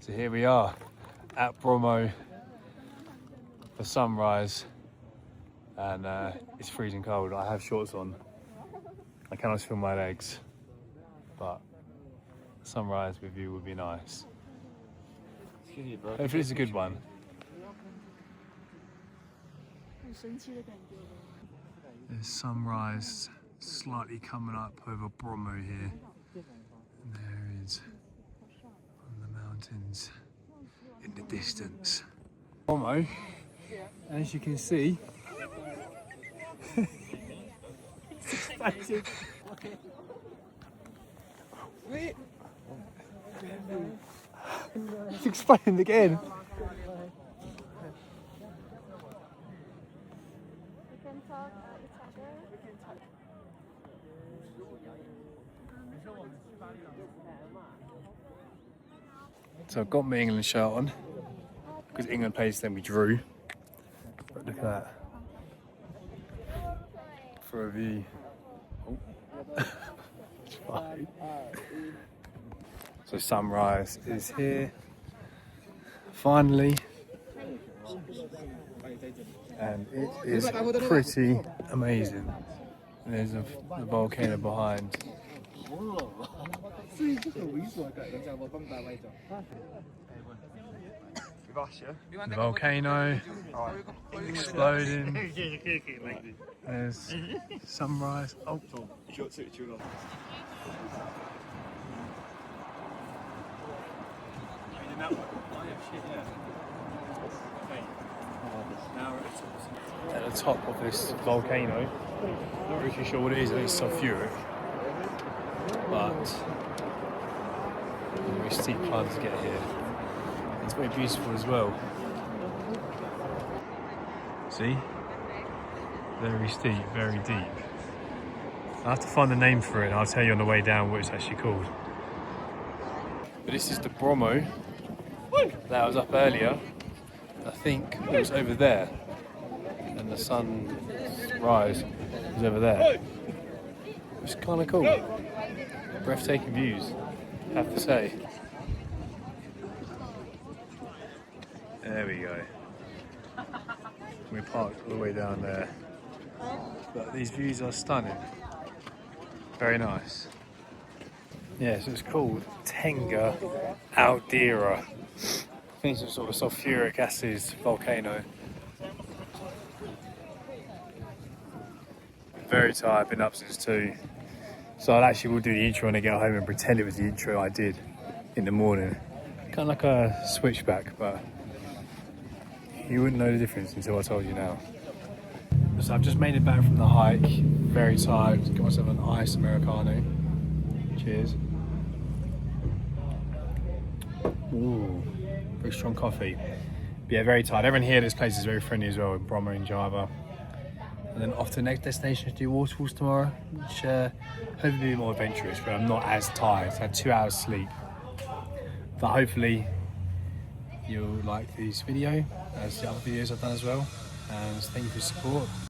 So here we are at Bromo for sunrise, and it's freezing cold. I have shorts on. I cannot feel my legs, but sunrise with you would be nice. Hopefully it's a good one. There's sunrise slightly coming up over Bromo here. And there is on the mountains in the distance. Bromo, as you can see, it's exploding again. So I've got my England shirt on because England plays, then we drew. But look at that. For a view. Oh. It's fine. So sunrise is here. Finally. And it is pretty amazing. And there's a volcano behind. The volcano exploding. There's sunrise. Oh. At the top of this volcano, not really sure what it is. I think it's sulfuric, but very steep climb to get here. It's very beautiful as well. See? Very steep, very deep. I have to find the name for it and I'll tell you on the way down what it's actually called. But this is the Bromo that was up earlier. I think it was over there. And the sunrise was over there. It's kind of cool. Breathtaking views, I have to say. There we go. We parked all the way down there. But these views are stunning. Very nice. Yeah, so it's called Tenga Aldera. I think it's a sort of sulfuric acid volcano. Very tired, been up since 2. So I actually will do the intro when I get home and pretend it was the intro I did in the morning. Kind of like a switchback, but you wouldn't know the difference until I told you now. So I've just made it back from the hike, very tired, got myself an iced Americano. Cheers. Ooh, very strong coffee. But yeah, very tired. Everyone here at this place is very friendly as well, in Bromo and Java. And then off to the next destination to do waterfalls tomorrow, which hopefully will be more adventurous, but I'm not as tired. I had 2 hours sleep. But hopefully you'll like this video, as the other videos I've done as well. And thank you for your support.